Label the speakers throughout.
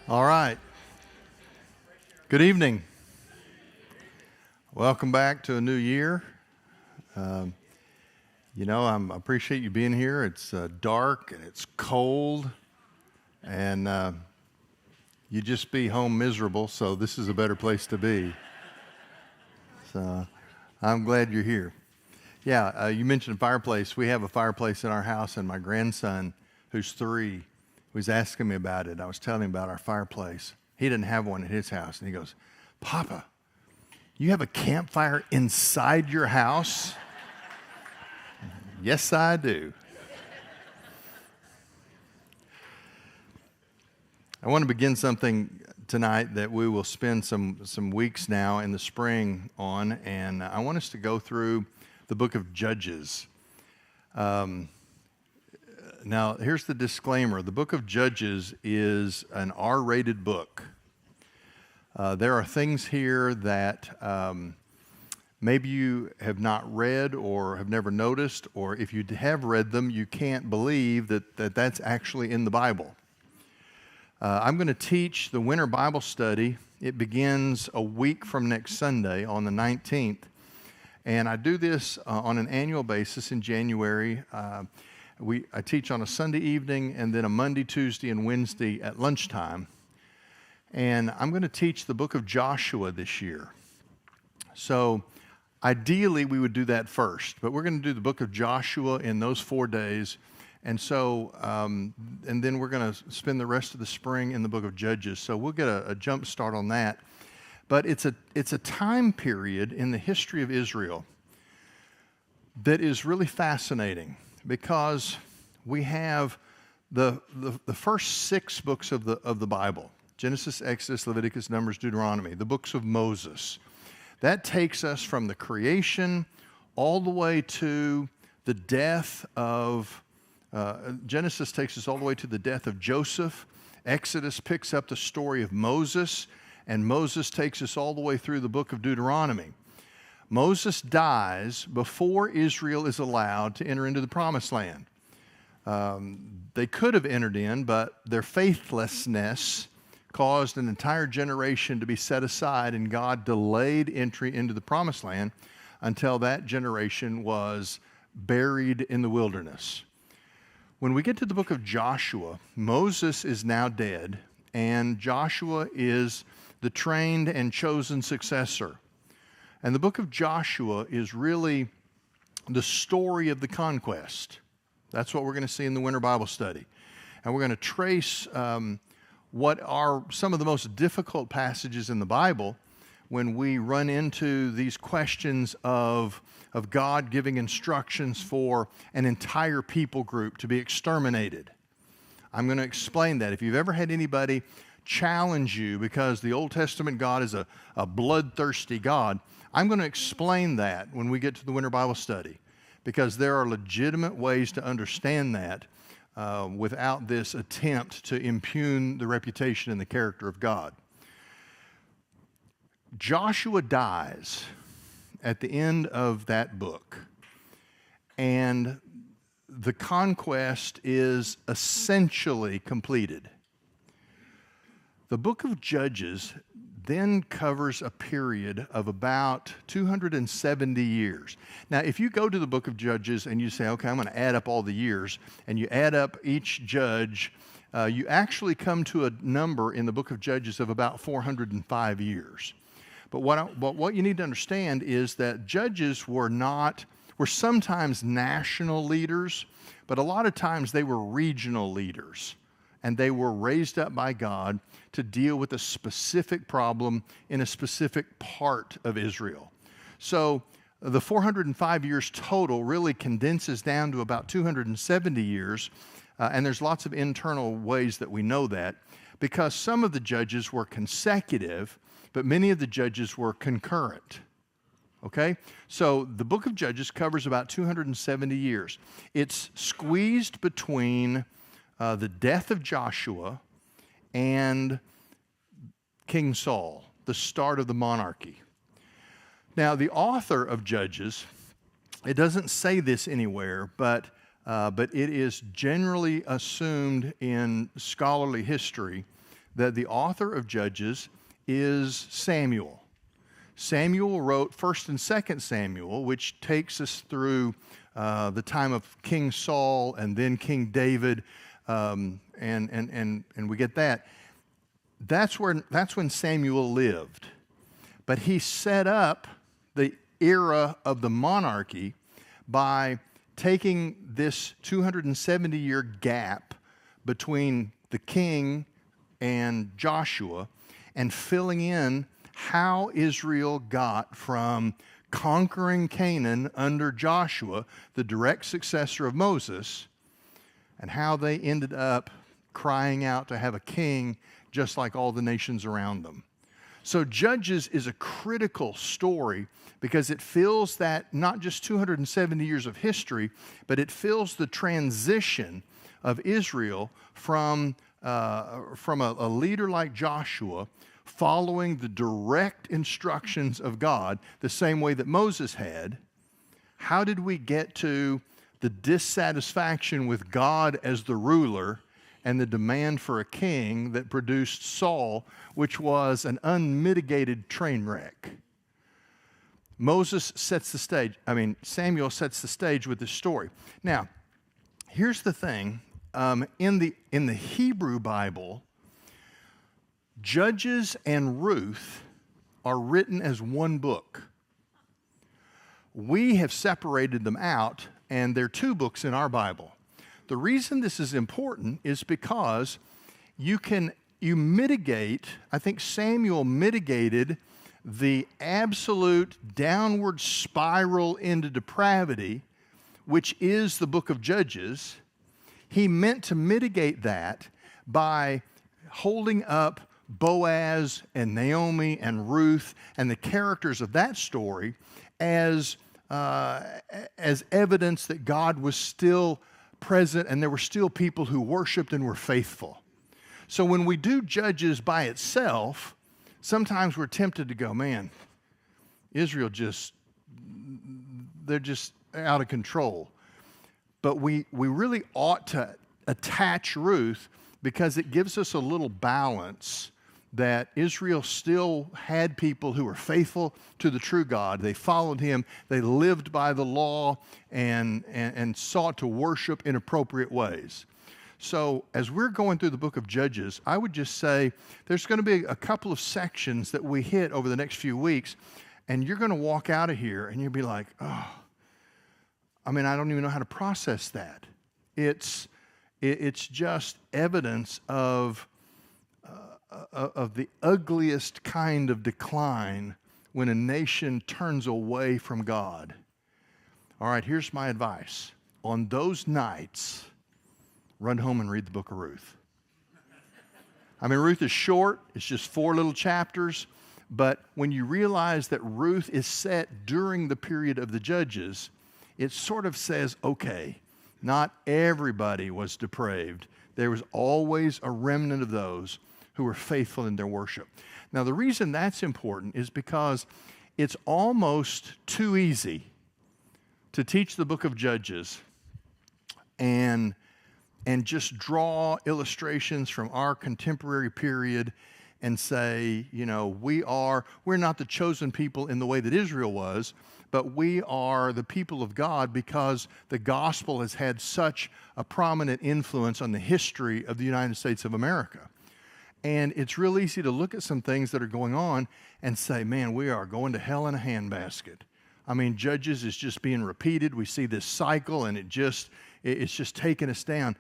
Speaker 1: All right. Good evening. Welcome back to a new year. I appreciate you being here. It's dark and it's cold, and you just be home miserable, so this is a better place to be. So I'm glad you're here. Yeah, you mentioned a fireplace. We have a fireplace in our house, and my grandson, who's 3, was asking me about it. I was telling him about our fireplace. He didn't have one at his house, and he goes, "Papa, you have a campfire inside your house?" Yes, I do. I want to begin something tonight that we will spend some weeks now in the spring on, and I want us to go through the book of Judges. Now, here's the disclaimer. The book of Judges is an R-rated book. There are things here that maybe you have not read or have never noticed, or if you have read them, you can't believe that that's actually in the Bible. I'm going to teach the winter Bible study. It begins a week from next Sunday on the 19th, and I do this on an annual basis in January. I teach on a Sunday evening and then a Monday, Tuesday, and Wednesday at lunchtime. And I'm going to teach the book of Joshua this year. So ideally, we would do that first, but we're going to do the book of Joshua in those 4 days. And so, and then we're going to spend the rest of the spring in the book of Judges. So we'll get a jump start on that. But it's a time period in the history of Israel that is really fascinating, because we have the first 6 books of the Bible: Genesis, Exodus, Leviticus, Numbers, Deuteronomy, the books of Moses. That takes us from the creation all the way to the death of, Genesis takes us all the way to the death of Joseph. Exodus picks up the story of Moses, and Moses takes us all the way through the book of Deuteronomy. Moses dies before Israel is allowed to enter into the promised land. They could have entered in, but their faithlessness caused an entire generation to be set aside, and God delayed entry into the promised land until that generation was buried in the wilderness. When we get to the book of Joshua, Moses is now dead, and Joshua is the trained and chosen successor. And the book of Joshua is really the story of the conquest. That's what we're going to see in the winter Bible study. And we're going to trace what are some of the most difficult passages in the Bible when we run into these questions of God giving instructions for an entire people group to be exterminated. I'm going to explain that. If you've ever had anybody challenge you because the Old Testament God is a bloodthirsty God, I'm going to explain that when we get to the winter Bible study, because there are legitimate ways to understand that without this attempt to impugn the reputation and the character of God. Joshua dies at the end of that book, and the conquest is essentially completed. The book of Judges then covers a period of about 270 years. Now, if you go to the book of Judges and you say, okay, I'm going to add up all the years, and you add up each judge, you actually come to a number in the book of Judges of about 405 years. But what you need to understand is that judges were sometimes national leaders, but a lot of times they were regional leaders. And they were raised up by God to deal with a specific problem in a specific part of Israel. So the 405 years total really condenses down to about 270 years, and there's lots of internal ways that we know that, because some of the judges were consecutive, but many of the judges were concurrent. Okay? So the book of Judges covers about 270 years. It's squeezed between the death of Joshua and King Saul, the start of the monarchy. Now, the author of Judges, it doesn't say this anywhere, but it is generally assumed in scholarly history that the author of Judges is Samuel. Samuel wrote 1st and 2nd Samuel, which takes us through the time of King Saul and then King David, and we get that. That's when Samuel lived. But he set up the era of the monarchy by taking this 270-year gap between the king and Joshua and filling in how Israel got from conquering Canaan under Joshua, the direct successor of Moses, and how they ended up crying out to have a king just like all the nations around them. So Judges is a critical story because it fills that not just 270 years of history, but it fills the transition of Israel from a leader like Joshua following the direct instructions of God the same way that Moses had. How did we get to the dissatisfaction with God as the ruler and the demand for a king that produced Saul, which was an unmitigated train wreck? Samuel sets the stage with this story. Now, here's the thing. In the Hebrew Bible, Judges and Ruth are written as one book. We have separated them out, and they're two books in our Bible. The reason this is important is because you mitigate, I think Samuel mitigated the absolute downward spiral into depravity, which is the book of Judges. He meant to mitigate that by holding up Boaz and Naomi and Ruth and the characters of that story as evidence that God was still present and there were still people who worshiped and were faithful. So when we do Judges by itself, sometimes we're tempted to go, man, Israel they're just out of control. But we really ought to attach Ruth because it gives us a little balance that Israel still had people who were faithful to the true God. They followed him. They lived by the law and sought to worship in appropriate ways. So as we're going through the book of Judges, I would just say there's going to be a couple of sections that we hit over the next few weeks, and you're going to walk out of here and you'll be like, oh, I don't even know how to process that. It's just evidence of the ugliest kind of decline when a nation turns away from God. All right, here's my advice. On those nights, run home and read the book of Ruth. Ruth is short. It's just 4 little chapters. But when you realize that Ruth is set during the period of the Judges, it sort of says, okay, not everybody was depraved. There was always a remnant of those who were faithful in their worship. Now, the reason that's important is because it's almost too easy to teach the book of Judges and just draw illustrations from our contemporary period and say, we're not the chosen people in the way that Israel was, but we are the people of God because the gospel has had such a prominent influence on the history of the United States of America. And it's real easy to look at some things that are going on and say, man, we are going to hell in a handbasket. Judges is just being repeated. We see this cycle and it's just taking us down.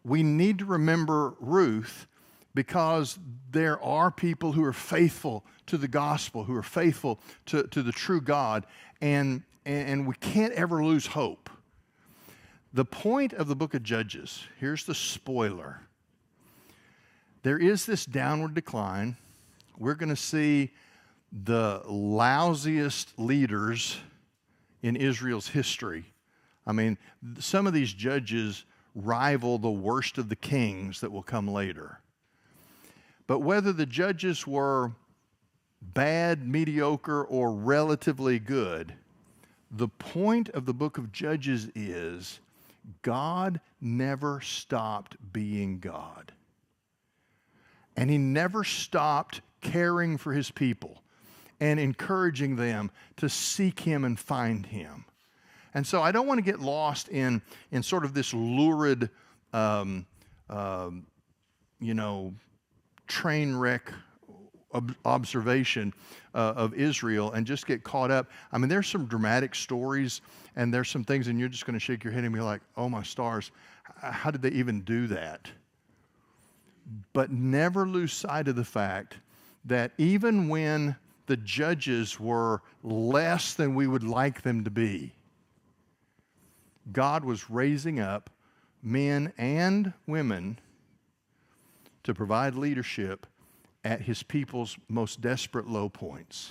Speaker 1: We need to remember Ruth because there are people who are faithful to the gospel, who are faithful to the true God, and we can't ever lose hope. The point of the book of Judges, here's the spoiler. There is this downward decline. We're going to see the lousiest leaders in Israel's history. Some of these judges rival the worst of the kings that will come later. But whether the judges were bad, mediocre, or relatively good, the point of the book of Judges is God never stopped being God. And he never stopped caring for his people and encouraging them to seek him and find him. And so I don't want to get lost in sort of this lurid, train wreck observation of Israel and just get caught up. I mean, there's some dramatic stories and there's some things, and you're just going to shake your head and be like, oh my stars, how did they even do that? But never lose sight of the fact that even when the judges were less than we would like them to be, God was raising up men and women to provide leadership at his people's most desperate low points.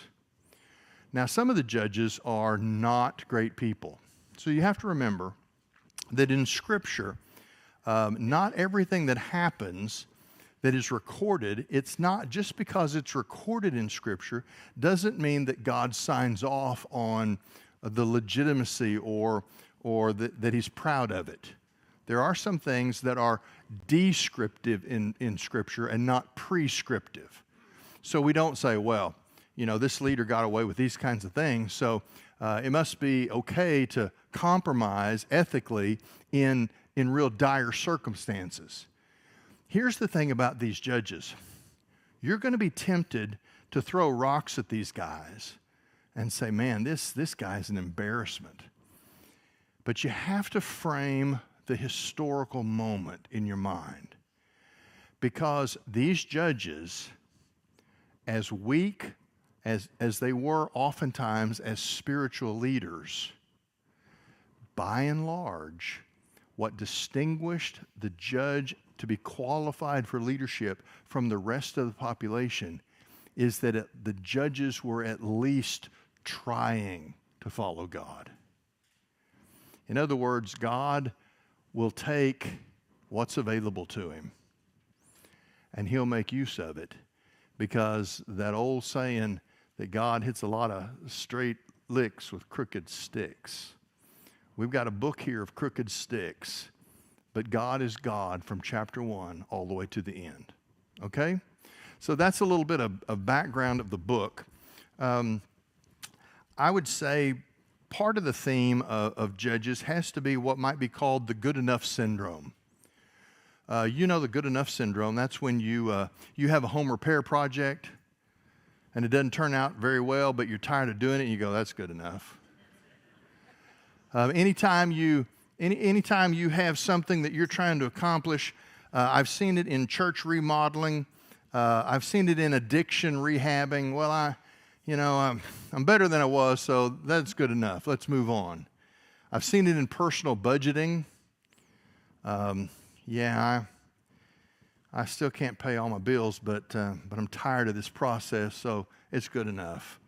Speaker 1: Now, some of the judges are not great people. So you have to remember that in Scripture, not everything that happens that is recorded, it's not just because it's recorded in Scripture, doesn't mean that God signs off on the legitimacy or that he's proud of it. There are some things that are descriptive in Scripture and not prescriptive. So we don't say, well, this leader got away with these kinds of things, so it must be okay to compromise ethically in real dire circumstances. Here's the thing about these judges. You're going to be tempted to throw rocks at these guys and say, man, this guy's an embarrassment. But you have to frame the historical moment in your mind, because these judges, as weak as they were oftentimes as spiritual leaders, by and large, what distinguished the judge to be qualified for leadership from the rest of the population is that the judges were at least trying to follow God. In other words, God will take what's available to him and he'll make use of it, because that old saying that God hits a lot of straight licks with crooked sticks. We've got a book here of crooked sticks, but God is God from chapter 1 all the way to the end. Okay? So that's a little bit of background of the book. I would say part of the theme of Judges has to be what might be called the good enough syndrome. The good enough syndrome, that's when you have a home repair project and it doesn't turn out very well, but you're tired of doing it and you go, that's good enough. Anytime you have something that you're trying to accomplish, I've seen it in church remodeling. I've seen it in addiction rehabbing. Well, I'm better than I was, so that's good enough. Let's move on. I've seen it in personal budgeting. I still can't pay all my bills, but I'm tired of this process, so it's good enough.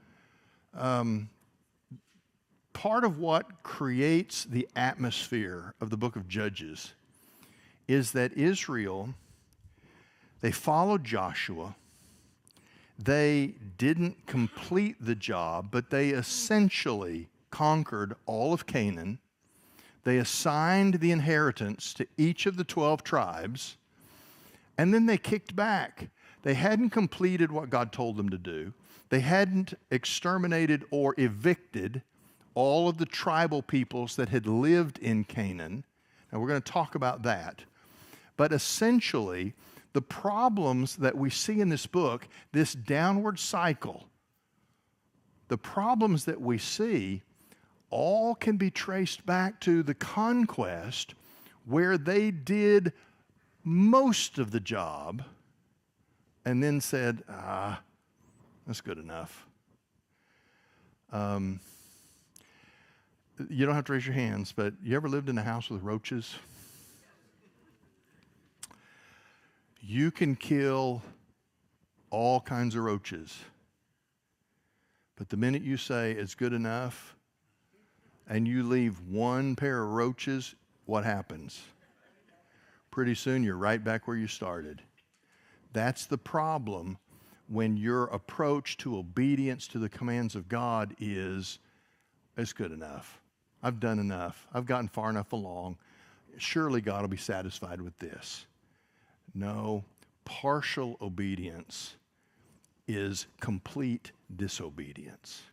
Speaker 1: Part of what creates the atmosphere of the book of Judges is that Israel, they followed Joshua. They didn't complete the job, but they essentially conquered all of Canaan. They assigned the inheritance to each of the 12 tribes, and then they kicked back. They hadn't completed what God told them to do. They hadn't exterminated or evicted all of the tribal peoples that had lived in Canaan. Now, we're going to talk about that. But essentially, the problems that we see in this book, this downward cycle, the problems that we see all can be traced back to the conquest where they did most of the job and then said, that's good enough. You don't have to raise your hands, but you ever lived in a house with roaches? You can kill all kinds of roaches, but the minute you say it's good enough and you leave one pair of roaches, what happens? Pretty soon you're right back where you started. That's the problem when your approach to obedience to the commands of God is, it's good enough. I've done enough. I've gotten far enough along. Surely God will be satisfied with this. No, partial obedience is complete disobedience.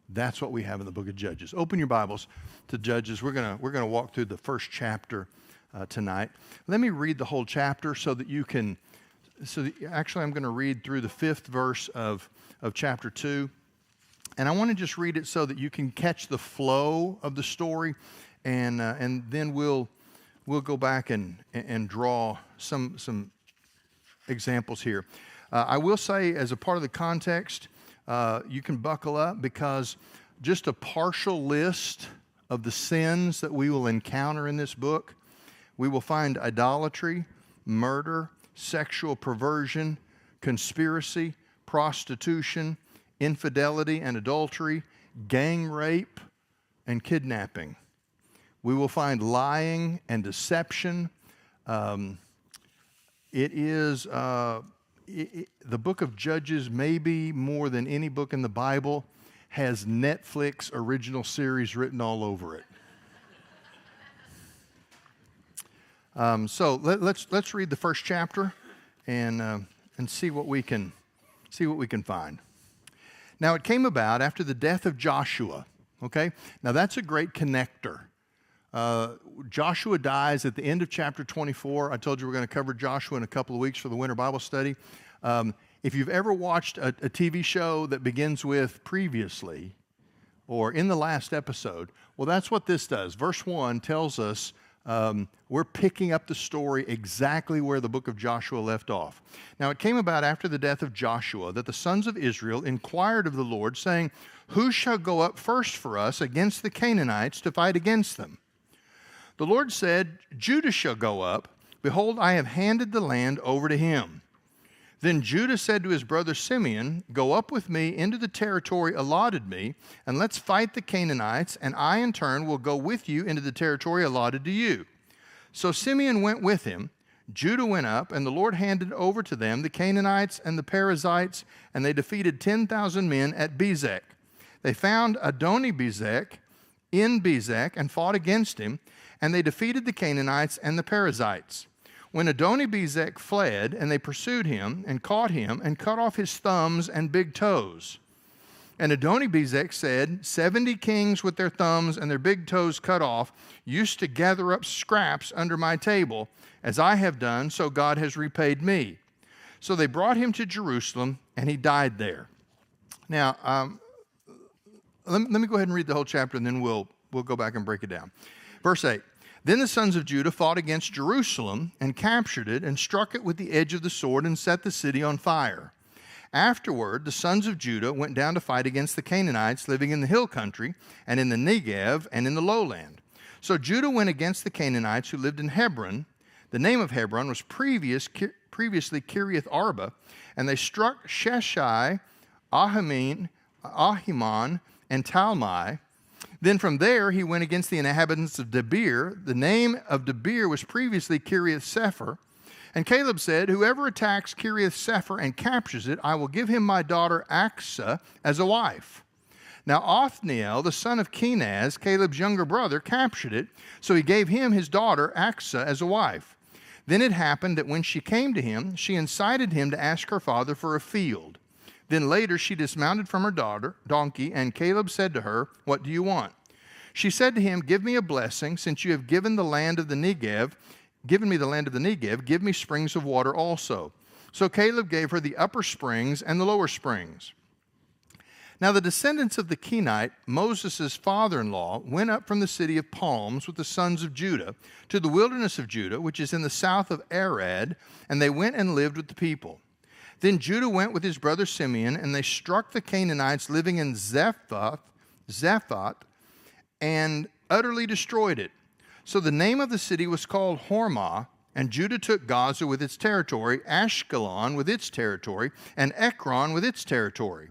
Speaker 1: That's what we have in the book of Judges. Open your Bibles to Judges. We're gonna walk through the first chapter tonight. Let me read the whole chapter so that you can. Actually, I'm going to read through the 5th verse of chapter 2, and I want to just read it so that you can catch the flow of the story, and then we'll go back and draw some examples here. I will say, as a part of the context, you can buckle up, because just a partial list of the sins that we will encounter in this book, we will find idolatry, murder, sexual perversion, conspiracy, prostitution, infidelity and adultery, gang rape, and kidnapping. We will find lying and deception. The book of Judges, maybe more than any book in the Bible, has Netflix original series written all over it. So let's read the first chapter and see what we can find. Now it came about after the death of Joshua. Okay, now that's a great connector. Joshua dies at the end of chapter 24. I told you we're going to cover Joshua in a couple of weeks for the winter Bible study. If you've ever watched a TV show that begins with previously or in the last episode, well, that's what this does. Verse 1 tells us we're picking up the story exactly where the book of Joshua left off. Now, it came about after the death of Joshua that the sons of Israel inquired of the Lord, saying, "Who shall go up first for us against the Canaanites to fight against them?" The Lord said, "Judah shall go up. Behold, I have handed the land over to him." Then Judah said to his brother Simeon, "Go up with me into the territory allotted me, and let's fight the Canaanites, and I in turn will go with you into the territory allotted to you." So Simeon went with him. Judah went up, and the Lord handed over to them the Canaanites and the Perizzites, and they defeated 10,000 men at Bezek. They found Adoni-Bezek in Bezek and fought against him, and they defeated the Canaanites and the Perizzites. When Adoni-Bezek fled, and they pursued him and caught him and cut off his thumbs and big toes. And Adoni-Bezek said, 70 kings with their thumbs and their big toes cut off used to gather up scraps under my table. As I have done, so God has repaid me. So they brought him to Jerusalem, and he died there. Now, let me go ahead and read the whole chapter, and then we'll go back and break it down. Verse 8. Then the sons of Judah fought against Jerusalem and captured it and struck it with the edge of the sword and set the city on fire. Afterward, the sons of Judah went down to fight against the Canaanites living in the hill country and in the Negev and in the lowland. So Judah went against the Canaanites who lived in Hebron. The name of Hebron was previously Kiriath Arba, and they struck Sheshai, Ahiman, and Talmai. Then from there he went against the inhabitants of Debir. The name of Debir was previously Kiriath Sepher. And Caleb said, "Whoever attacks Kiriath Sepher and captures it, I will give him my daughter Achsah as a wife." Now Othniel, the son of Kenaz, Caleb's younger brother, captured it, so he gave him his daughter Achsah as a wife. Then it happened that when she came to him, she incited him to ask her father for a field. Then later she dismounted from her donkey, and Caleb said to her, "What do you want?" She said to him, "Give me a blessing, since you have given me the land of the Negev, give me springs of water also." So Caleb gave her the upper springs and the lower springs. Now the descendants of the Kenite, Moses' father-in-law, went up from the city of palms with the sons of Judah to the wilderness of Judah, which is in the south of Arad, and they went and lived with the people. Then Judah went with his brother Simeon, and they struck the Canaanites living in Zaphath, and utterly destroyed it. So the name of the city was called Hormah, and Judah took Gaza with its territory, Ashkelon with its territory, and Ekron with its territory.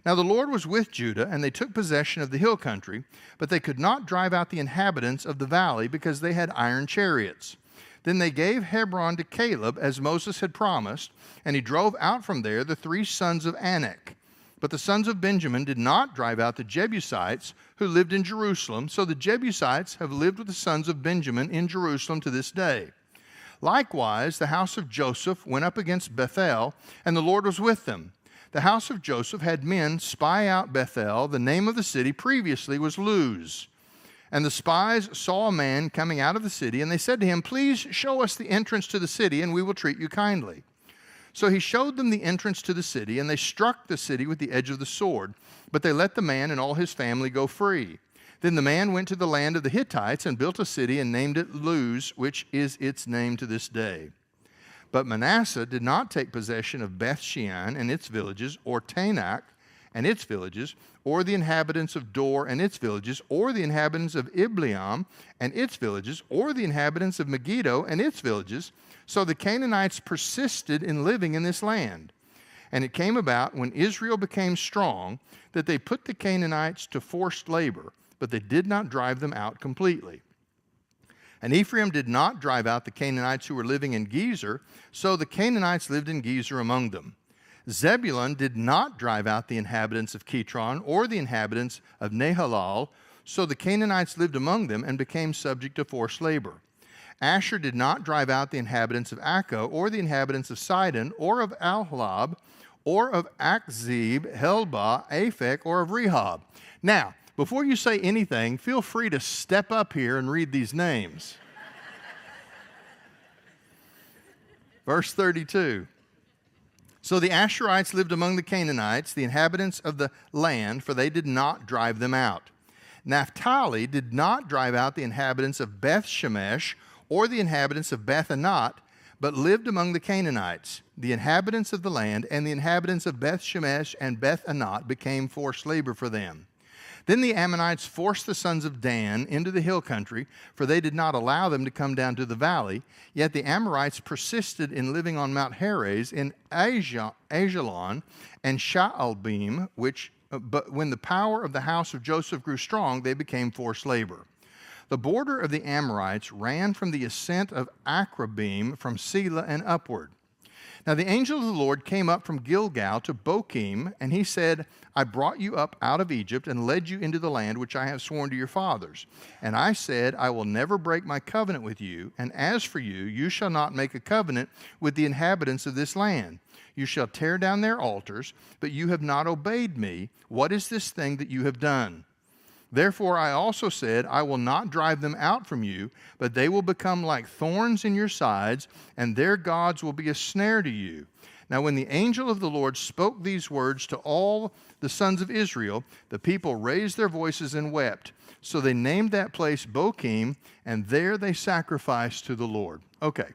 Speaker 1: Now the Lord was with Judah, and they took possession of the hill country, but they could not drive out the inhabitants of the valley because they had iron chariots. Then they gave Hebron to Caleb, as Moses had promised, and he drove out from there the 3 sons of Anak. But the sons of Benjamin did not drive out the Jebusites who lived in Jerusalem, so the Jebusites have lived with the sons of Benjamin in Jerusalem to this day. Likewise, the house of Joseph went up against Bethel, and the Lord was with them. The house of Joseph had men spy out Bethel. The name of the city previously was Luz. And the spies saw a man coming out of the city, and they said to him, "Please show us the entrance to the city, and we will treat you kindly." So he showed them the entrance to the city, and they struck the city with the edge of the sword. But they let the man and all his family go free. Then the man went to the land of the Hittites and built a city and named it Luz, which is its name to this day. But Manasseh did not take possession of Beth-shean and its villages, or Tanakh and its villages, or the inhabitants of Dor and its villages, or the inhabitants of Ibleam and its villages, or the inhabitants of Megiddo and its villages. So the Canaanites persisted in living in this land. And it came about when Israel became strong that they put the Canaanites to forced labor, but they did not drive them out completely. And Ephraim did not drive out the Canaanites who were living in Gezer, so the Canaanites lived in Gezer among them. Zebulun did not drive out the inhabitants of Kitron or the inhabitants of Nahalal, so the Canaanites lived among them and became subject to forced labor. Asher did not drive out the inhabitants of Akko or the inhabitants of Sidon or of Ahlab or of Akzib, Helbah, Aphek, or of Rehob. Now, before you say anything, feel free to step up here and read these names. Verse 32. So the Asherites lived among the Canaanites, the inhabitants of the land, for they did not drive them out. Naphtali did not drive out the inhabitants of Beth-Shemesh or the inhabitants of Beth-Anat, but lived among the Canaanites. The inhabitants of the land and the inhabitants of Beth-Shemesh and Beth-Anat became forced labor for them. Then the Ammonites forced the sons of Dan into the hill country, for they did not allow them to come down to the valley. Yet the Amorites persisted in living on Mount Heres in Ajalon and Shaalbim, but when the power of the house of Joseph grew strong, they became forced labor. The border of the Amorites ran from the ascent of Akrabim from Selah and upward. Now the angel of the Lord came up from Gilgal to Bochim, and he said, "I brought you up out of Egypt and led you into the land which I have sworn to your fathers. And I said, I will never break my covenant with you, and as for you, you shall not make a covenant with the inhabitants of this land. You shall tear down their altars, but you have not obeyed me. What is this thing that you have done? Therefore I also said, I will not drive them out from you, but they will become like thorns in your sides, and their gods will be a snare to you." Now when the angel of the Lord spoke these words to all the sons of Israel, the people raised their voices and wept. So they named that place Bochim, and there they sacrificed to the Lord. Okay.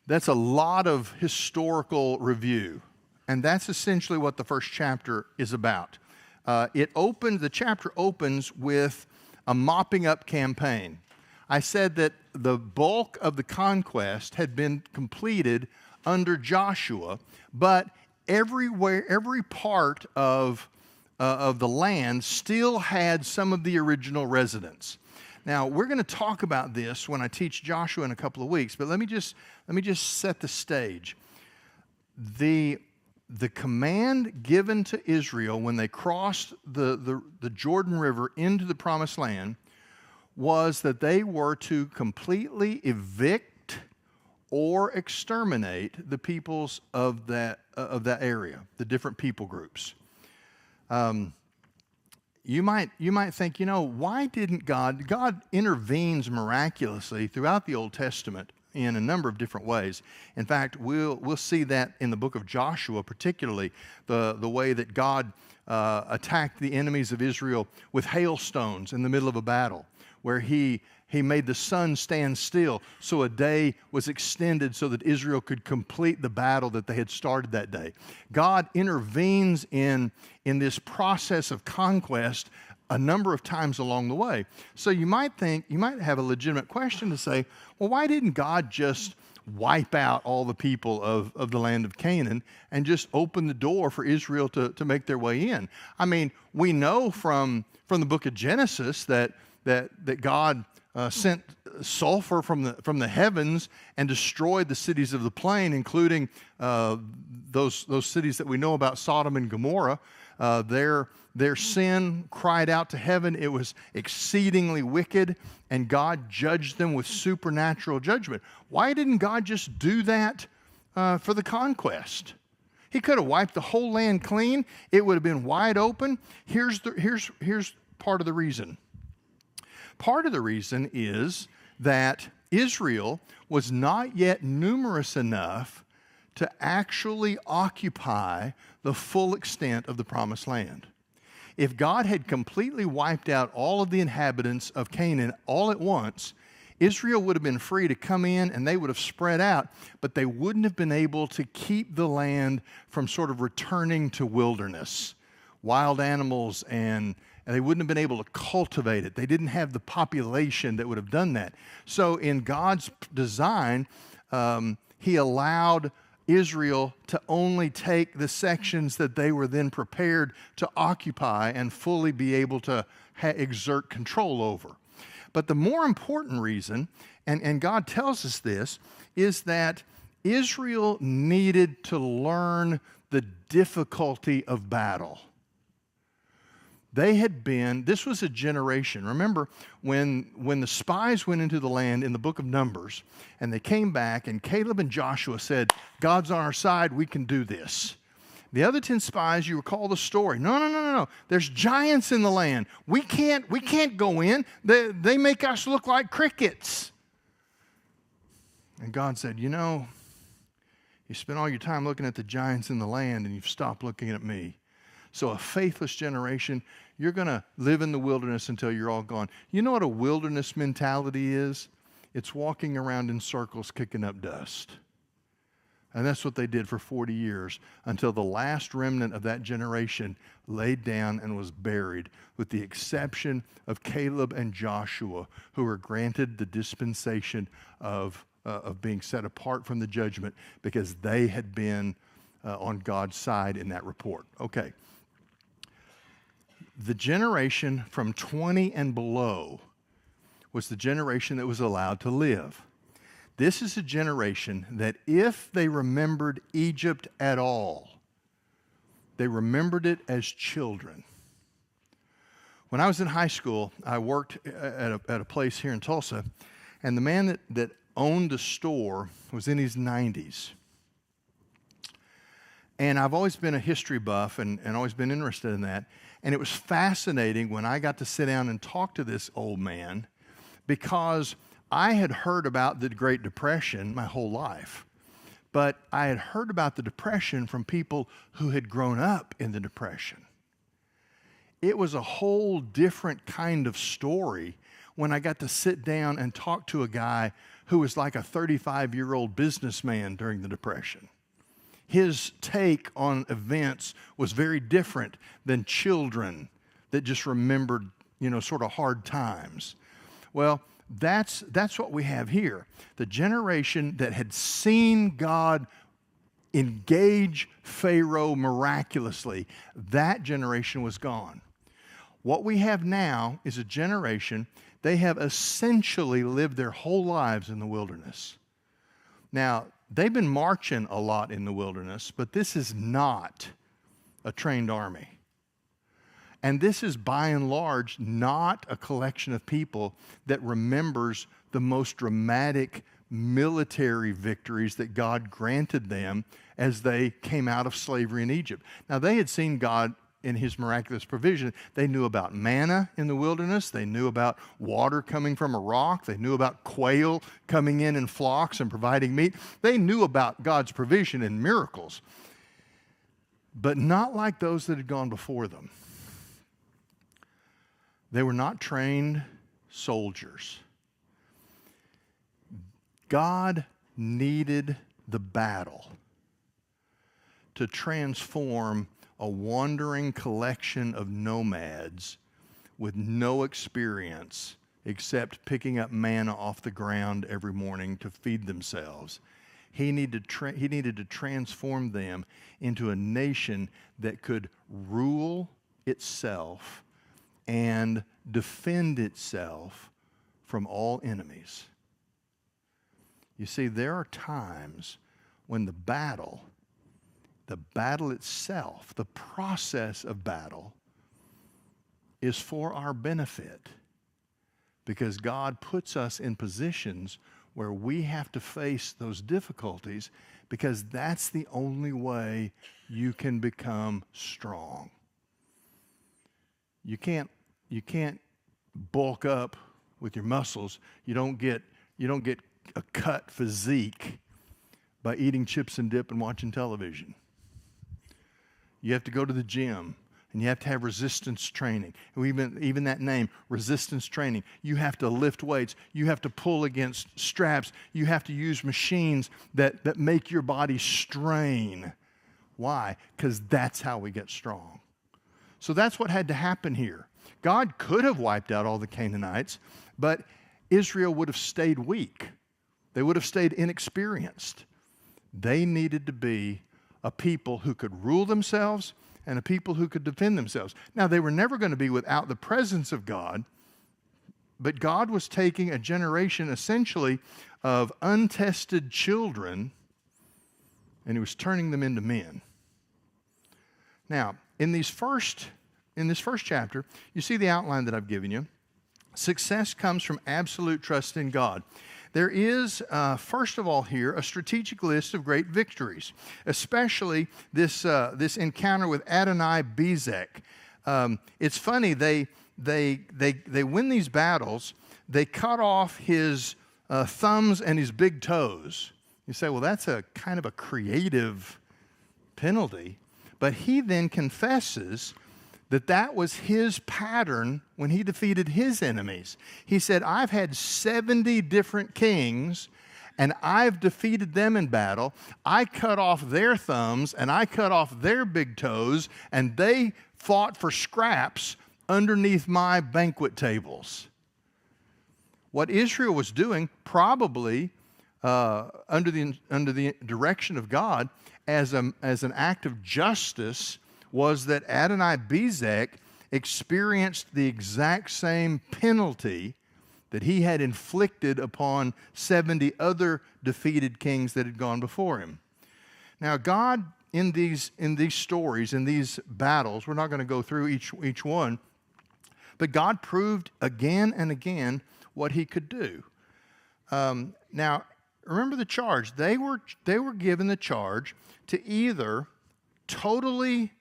Speaker 1: That's a lot of historical review, and that's essentially what the first chapter is about. The chapter opens with a mopping up campaign. I said that the bulk of the conquest had been completed under Joshua, but every part of the land still had some of the original residents. Now, we're going to talk about this when I teach Joshua in a couple of weeks, but let me just set the stage. The command given to Israel when they crossed the Jordan River into the Promised Land was that they were to completely evict or exterminate the peoples of that area, the different people groups. You might think, why didn't God intervenes miraculously throughout the Old Testament in a number of different ways. In fact, we'll see that in the book of Joshua, particularly the way that God attacked the enemies of Israel with hailstones in the middle of a battle, where he made the sun stand still so a day was extended so that Israel could complete the battle that they had started that day. God intervenes in this process of conquest a number of times along the way. So you might have a legitimate question to say, well, why didn't God just wipe out all the people of the land of Canaan and just open the door for Israel to make their way in? I mean, we know from the book of Genesis that God sent sulfur from the heavens and destroyed the cities of the plain, including those cities that we know about, Sodom and Gomorrah. Their sin cried out to heaven. It was exceedingly wicked, and God judged them with supernatural judgment. Why didn't God just do that for the conquest? He could have wiped the whole land clean. It would have been wide open. Here's part of the reason. Part of the reason is that Israel was not yet numerous enough to actually occupy the full extent of the promised land. If God had completely wiped out all of the inhabitants of Canaan all at once, Israel would have been free to come in and they would have spread out, but they wouldn't have been able to keep the land from sort of returning to wilderness, wild animals, and they wouldn't have been able to cultivate it. They didn't have the population that would have done that. So in God's design, He allowed Israel to only take the sections that they were then prepared to occupy and fully be able to exert control over. But the more important reason, and God tells us this, is that Israel needed to learn the difficulty of battle. This was a generation. Remember, when the spies went into the land in the book of Numbers, and they came back, and Caleb and Joshua said, God's on our side, we can do this. The other 10 spies, you recall the story. No. There's giants in the land. We can't go in. They make us look like crickets. And God said, you spent all your time looking at the giants in the land, and you've stopped looking at me. So a faithless generation, you're going to live in the wilderness until you're all gone. You know what a wilderness mentality is? It's walking around in circles kicking up dust. And that's what they did for 40 years until the last remnant of that generation laid down and was buried, with the exception of Caleb and Joshua, who were granted the dispensation of being set apart from the judgment because they had been on God's side in that report. Okay. The generation from 20 and below was the generation that was allowed to live. This is a generation that if they remembered Egypt at all, they remembered it as children. When I was in high school, I worked at a place here in Tulsa, and the man that owned the store was in his 90s. And I've always been a history buff and always been interested in that. And it was fascinating when I got to sit down and talk to this old man, because I had heard about the Great Depression my whole life. But I had heard about the Depression from people who had grown up in the Depression. It was a whole different kind of story when I got to sit down and talk to a guy who was like a 35-year-old businessman during the Depression. His take on events was very different than children that just remembered, sort of hard times. Well, that's what we have here. The generation that had seen God engage Pharaoh miraculously, that generation was gone. What we have now is a generation, they have essentially lived their whole lives in the wilderness. Now, they've been marching a lot in the wilderness, but this is not a trained army. And this is, by and large, not a collection of people that remembers the most dramatic military victories that God granted them as they came out of slavery in Egypt. Now, they had seen God in His miraculous provision. They knew about manna in the wilderness. They knew about water coming from a rock. They knew about quail coming in flocks and providing meat. They knew about God's provision and miracles, but not like those that had gone before them. They were not trained soldiers. God needed the battle to transform a wandering collection of nomads with no experience except picking up manna off the ground every morning to feed themselves. He needed to transform them into a nation that could rule itself and defend itself from all enemies. You see, there are times when the battle the battle itself, the process of battle, is for our benefit, because God puts us in positions where we have to face those difficulties, because that's the only way you can become strong. You can't bulk up with your muscles. You don't get a cut physique by eating chips and dip and watching television. You have to go to the gym, and you have to have resistance training. Even that name, resistance training. You have to lift weights. You have to pull against straps. You have to use machines that make your body strain. Why? Because that's how we get strong. So that's what had to happen here. God could have wiped out all the Canaanites, but Israel would have stayed weak. They would have stayed inexperienced. They needed to be a people who could rule themselves and a people who could defend themselves. Now, they were never going to be without the presence of God, but God was taking a generation essentially of untested children, and He was turning them into men. Now, in this first chapter, you see the outline that I've given you. Success comes from absolute trust in God. There is, first of all here, a strategic list of great victories, especially this encounter with Adonai-Bezek. It's funny, they win these battles. They cut off his thumbs and his big toes. You say, well, that's a kind of a creative penalty. But he then confesses that was his pattern when he defeated his enemies. He said, I've had 70 different kings, and I've defeated them in battle. I cut off their thumbs, and I cut off their big toes, and they fought for scraps underneath my banquet tables. What Israel was doing, probably under the direction of God, as an act of justice, was that Adonai-Bezek experienced the exact same penalty that he had inflicted upon 70 other defeated kings that had gone before him. Now, God, in these stories, in these battles, we're not going to go through each one, but God proved again and again what He could do. Now, remember the charge. They were given the charge to either totally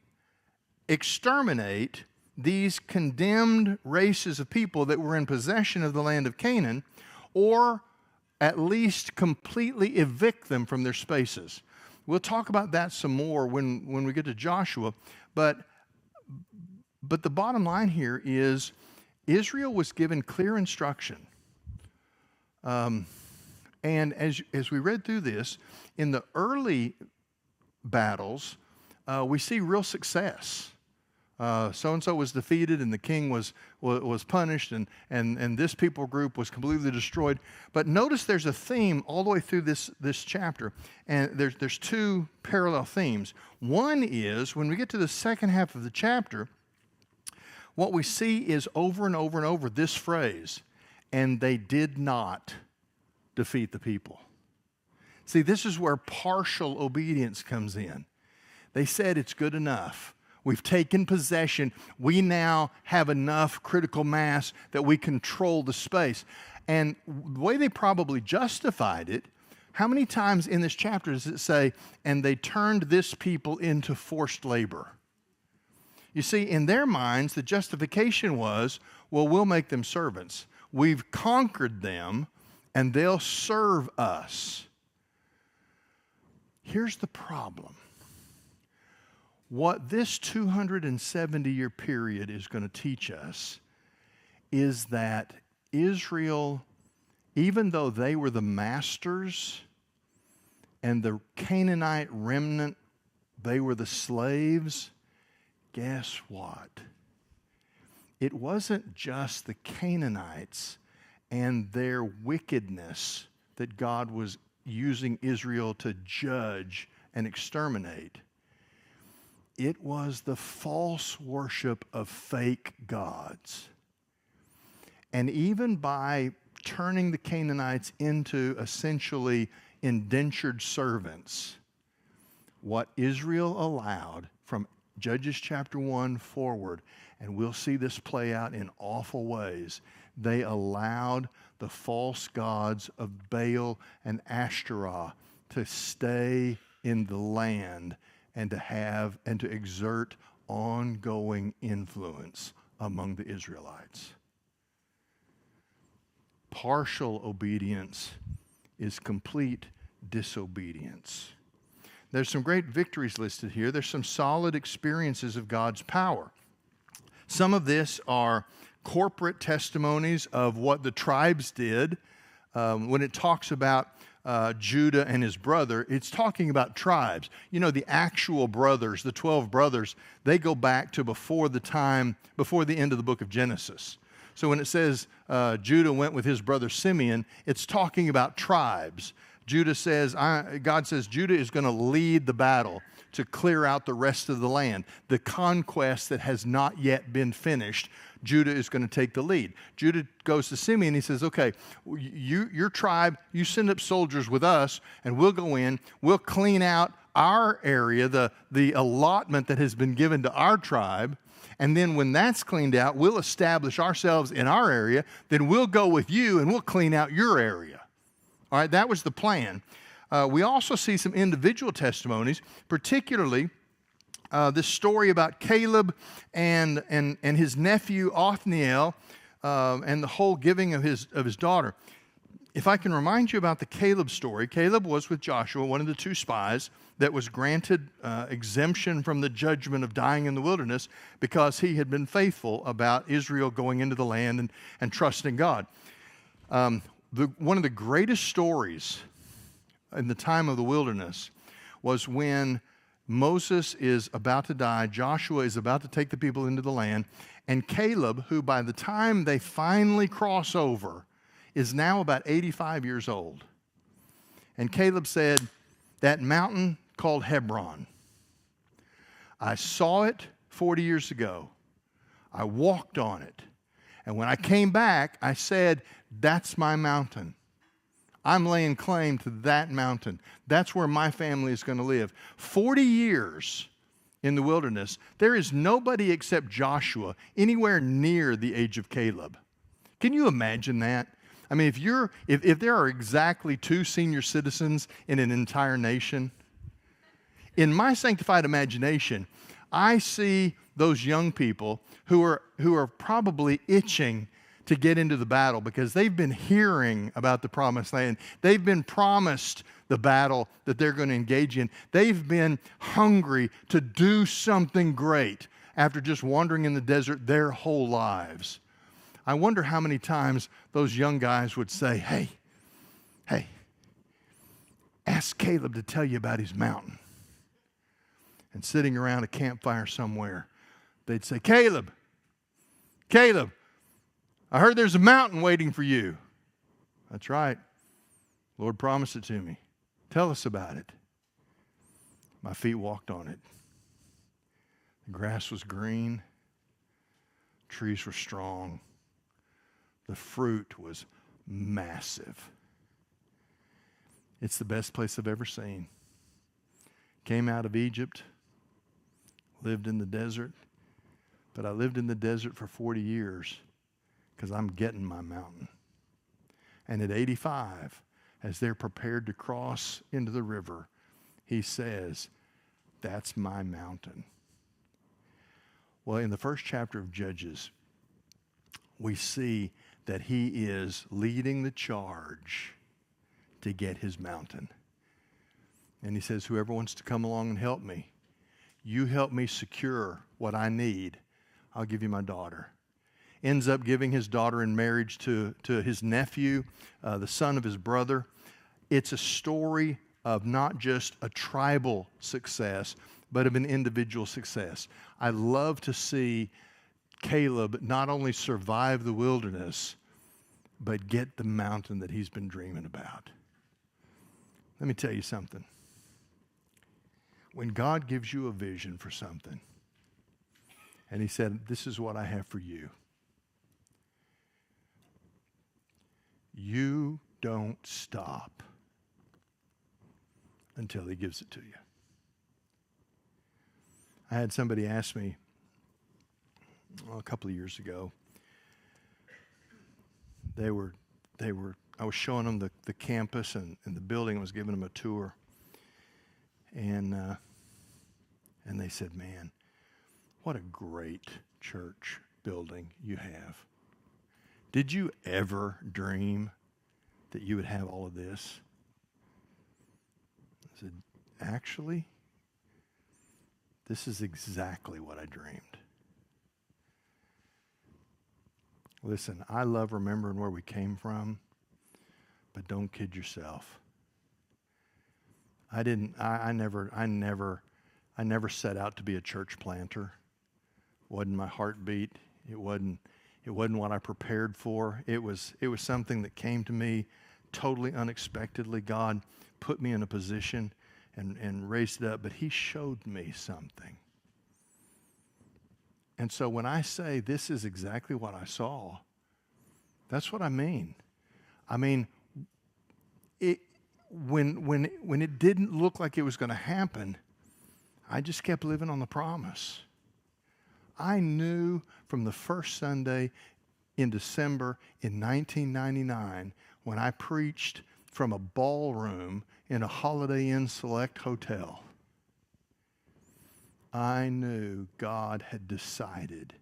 Speaker 1: exterminate these condemned races of people that were in possession of the land of Canaan, or at least completely evict them from their spaces. We'll talk about that some more when we get to Joshua, but the bottom line here is Israel was given clear instruction. And as we read through this, in the early battles, we see real success. So-and-so was defeated, and the king was punished, and this people group was completely destroyed. But notice there's a theme all the way through this chapter, and there's two parallel themes. One is, when we get to the second half of the chapter, what we see is over and over and over this phrase, and they did not defeat the people. See, this is where partial obedience comes in. They said it's good enough. We've taken possession. We now have enough critical mass that we control the space. And the way they probably justified it, how many times in this chapter does it say, and they turned this people into forced labor? You see, in their minds, the justification was, well, we'll make them servants. We've conquered them, and they'll serve us. Here's the problem. What this 270-year period is going to teach us is that Israel, even though they were the masters and the Canaanite remnant, they were the slaves, guess what? It wasn't just the Canaanites and their wickedness that God was using Israel to judge and exterminate. It was the false worship of fake gods. And even by turning the Canaanites into essentially indentured servants, what Israel allowed from Judges chapter 1 forward, and we'll see this play out in awful ways. They allowed the false gods of Baal and Ashtoreth to stay in the land and to exert ongoing influence among the Israelites. Partial obedience is complete disobedience. There's some great victories listed here. There's some solid experiences of God's power. Some of this are corporate testimonies of what the tribes did. When it talks about Judah and his brother, it's talking about tribes. You know, the actual brothers, the 12 brothers, they go back to before the end of the book of Genesis. So when it says Judah went with his brother Simeon, it's talking about tribes. God says Judah is going to lead the battle to clear out the rest of the land. The conquest that has not yet been finished, Judah is going to take the lead. Judah goes to Simeon. He says, okay, your tribe, you send up soldiers with us, and we'll go in. We'll clean out our area, the allotment that has been given to our tribe. And then when that's cleaned out, we'll establish ourselves in our area. Then we'll go with you, and we'll clean out your area. All right, that was the plan. We also see some individual testimonies, particularly this story about Caleb and his nephew Othniel and the whole giving of his daughter. If I can remind you about the Caleb story, Caleb was with Joshua, one of the two spies that was granted exemption from the judgment of dying in the wilderness because he had been faithful about Israel going into the land and trusting God. One of the greatest stories in the time of the wilderness was when Moses is about to die, Joshua is about to take the people into the land, and Caleb, who by the time they finally cross over, is now about 85 years old. And Caleb said, that mountain called Hebron, I saw it 40 years ago. I walked on it. And when I came back, I said, that's my mountain. I'm laying claim to that mountain. That's where my family is going to live. 40 years in the wilderness, there is nobody except Joshua anywhere near the age of Caleb. Can you imagine that? I mean, if there are exactly 2 senior citizens in an entire nation, in my sanctified imagination, I see those young people who are probably itching to get into the battle because they've been hearing about the promised land. They've been promised the battle that they're going to engage in. They've been hungry to do something great after just wandering in the desert their whole lives. I wonder how many times those young guys would say, hey, ask Caleb to tell you about his mountain. And sitting around a campfire somewhere, they'd say, Caleb, I heard there's a mountain waiting for you. That's right. Lord promised it to me. Tell us about it. My feet walked on it. The grass was green. Trees were strong. The fruit was massive. It's the best place I've ever seen. Came out of Egypt, lived in the desert, but I lived in the desert for 40 years because I'm getting my mountain. And at 85, as they're prepared to cross into the river, he says, that's my mountain. Well, in the first chapter of Judges, we see that he is leading the charge to get his mountain. And he says, whoever wants to come along and help me, you help me secure what I need, I'll give you my daughter. Ends up giving his daughter in marriage to his nephew, the son of his brother. It's a story of not just a tribal success, but of an individual success. I love to see Caleb not only survive the wilderness, but get the mountain that he's been dreaming about. Let me tell you something. When God gives you a vision for something, and he said, this is what I have for you, you don't stop until he gives it to you. I had somebody ask me a couple of years ago. I was showing them the campus and the building. I was giving them a tour. And they said, man, what a great church building you have. Did you ever dream that you would have all of this? I said, actually, this is exactly what I dreamed. Listen, I love remembering where we came from, but don't kid yourself. I never set out to be a church planter. Wasn't my heartbeat. It wasn't what I prepared for. It was something that came to me totally unexpectedly. God put me in a position and raised it up, but He showed me something. And so when I say this is exactly what I saw, that's what I mean. I mean, when it didn't look like it was going to happen, I just kept living on the promise. I knew from the first Sunday in December in 1999 when I preached from a ballroom in a Holiday Inn Select hotel, I knew God had decided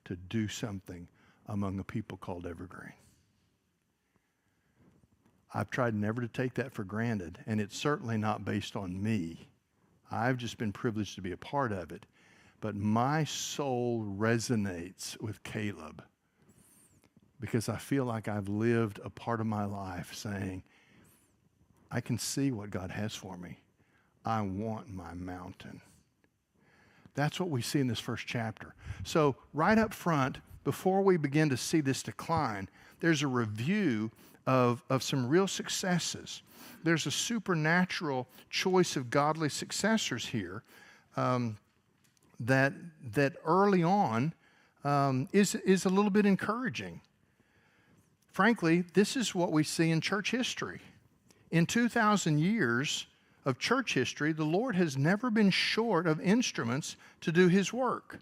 Speaker 1: to do something among a people called Evergreen. I've tried never to take that for granted, and it's certainly not based on me. I've just been privileged to be a part of it. But my soul resonates with Caleb because I feel like I've lived a part of my life saying, I can see what God has for me. I want my mountain. That's what we see in this first chapter. So right up front, before we begin to see this decline, there's a review of some real successes. There's a supernatural choice of godly successors here that early on is a little bit encouraging. Frankly, this is what we see in church history. In 2,000 years of church history, the Lord has never been short of instruments to do His work.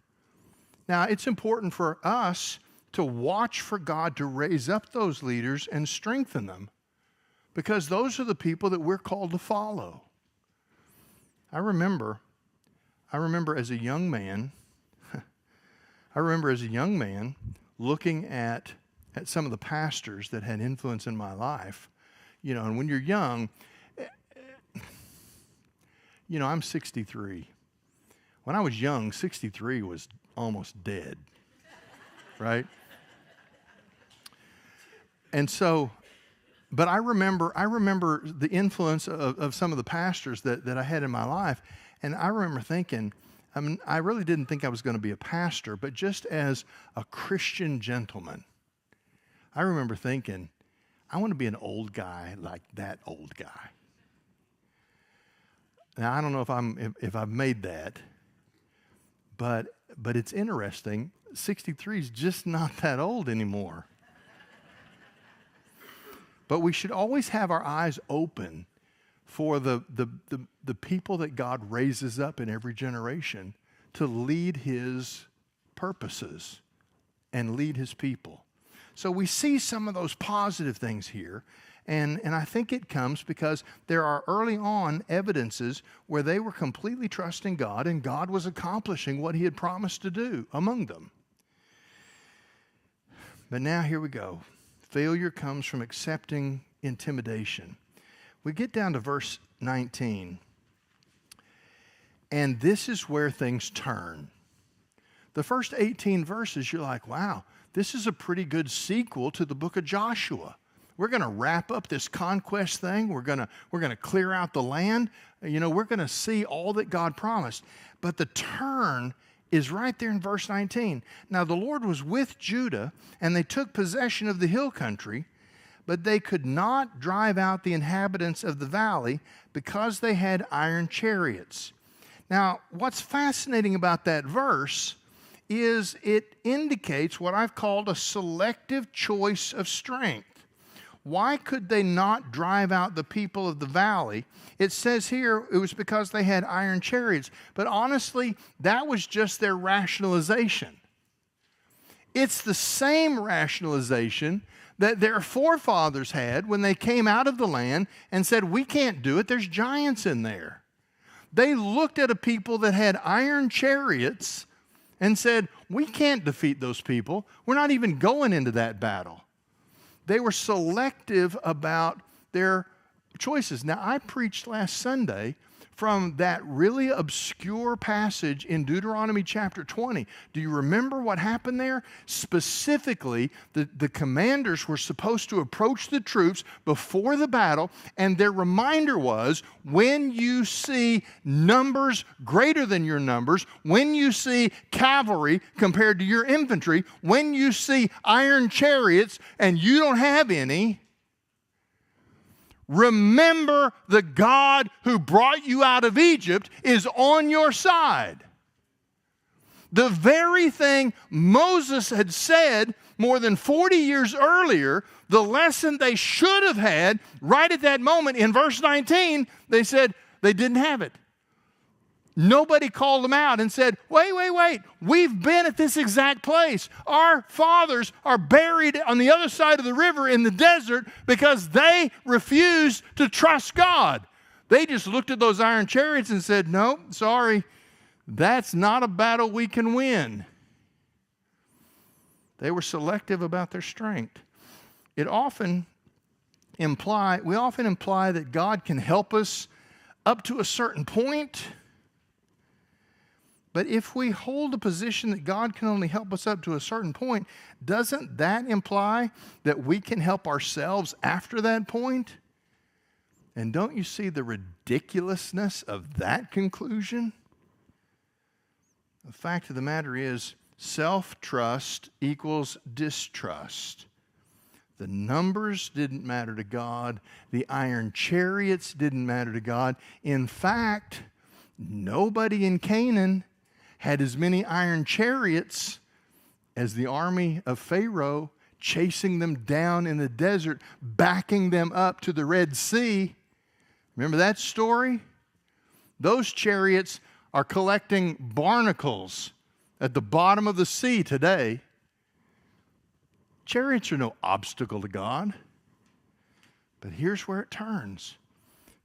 Speaker 1: Now, it's important for us to watch for God to raise up those leaders and strengthen them, because those are the people that we're called to follow. I remember as a young man, looking at some of the pastors that had influence in my life. You know, and when you're young, you know, I'm 63. When I was young, 63 was almost dead, right? And so, but I remember the influence of some of the pastors that I had in my life, and I remember thinking, I mean, I really didn't think I was going to be a pastor, but just as a Christian gentleman, I remember thinking, I want to be an old guy like that old guy. Now, I don't know if I've made that, but it's interesting. 63 is just not that old anymore. But we should always have our eyes open for the people that God raises up in every generation to lead His purposes and lead His people. So we see some of those positive things here, and I think it comes because there are early on evidences where they were completely trusting God, and God was accomplishing what He had promised to do among them. But now here we go. Failure comes from accepting intimidation. We get down to verse 19, and this is where things turn. The first 18 verses, you're like, wow, this is a pretty good sequel to the book of Joshua. We're going to wrap up this conquest thing. We're going to clear out the land. You know, we're going to see all that God promised. But the turn is right there in verse 19. Now the Lord was with Judah, and they took possession of the hill country, but they could not drive out the inhabitants of the valley because they had iron chariots. Now, what's fascinating about that verse is it indicates what I've called a selective choice of strength. Why could they not drive out the people of the valley? It says here it was because they had iron chariots. But honestly, that was just their rationalization. It's the same rationalization that their forefathers had when they came out of the land and said, we can't do it, there's giants in there. They looked at a people that had iron chariots and said, we can't defeat those people. We're not even going into that battle. They were selective about their choices. Now, I preached last Sunday from that really obscure passage in Deuteronomy chapter 20. Do you remember what happened there? Specifically, the commanders were supposed to approach the troops before the battle, and their reminder was, when you see numbers greater than your numbers, when you see cavalry compared to your infantry, when you see iron chariots and you don't have any, remember the God who brought you out of Egypt is on your side. The very thing Moses had said more than 40 years earlier, the lesson they should have had right at that moment in verse 19, they said they didn't have it. Nobody called them out and said, wait, we've been at this exact place. Our fathers are buried on the other side of the river in the desert because they refused to trust God. They just looked at those iron chariots and said, no, sorry, that's not a battle we can win. They were selective about their strength. We often imply that God can help us up to a certain point. But if we hold a position that God can only help us up to a certain point, doesn't that imply that we can help ourselves after that point? And don't you see the ridiculousness of that conclusion? The fact of the matter is, self-trust equals distrust. The numbers didn't matter to God. The iron chariots didn't matter to God. In fact, nobody in Canaan had as many iron chariots as the army of Pharaoh, chasing them down in the desert, backing them up to the Red Sea. Remember that story? Those chariots are collecting barnacles at the bottom of the sea today. Chariots are no obstacle to God. But here's where it turns.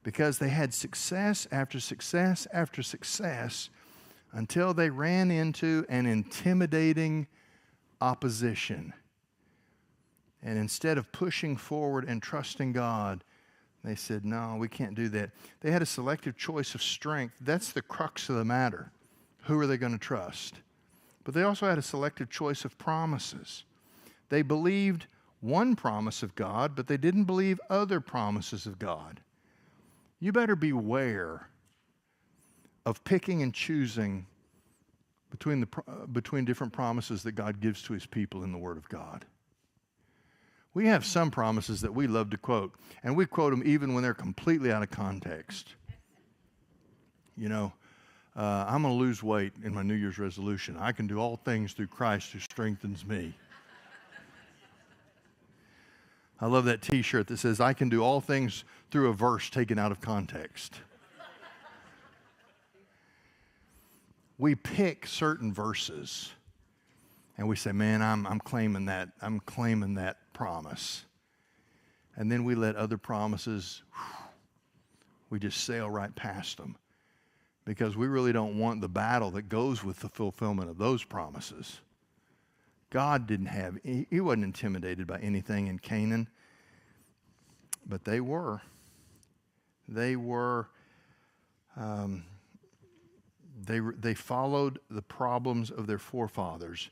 Speaker 1: Because they had success after success after success, until they ran into an intimidating opposition. And instead of pushing forward and trusting God, they said, no, we can't do that. They had a selective choice of strength. That's the crux of the matter. Who are they going to trust? But they also had a selective choice of promises. They believed one promise of God, but they didn't believe other promises of God. You better beware of picking and choosing between different promises that God gives to His people in the Word of God. We have some promises that we love to quote, and we quote them even when they're completely out of context. You know, I'm going to lose weight in my New Year's resolution. I can do all things through Christ who strengthens me. I love that T-shirt that says, I can do all things through a verse taken out of context. We pick certain verses and we say, man, I'm claiming that. I'm claiming that promise. And then we let other promises, we just sail right past them because we really don't want the battle that goes with the fulfillment of those promises. God he wasn't intimidated by anything in Canaan, but they were. They followed the problems of their forefathers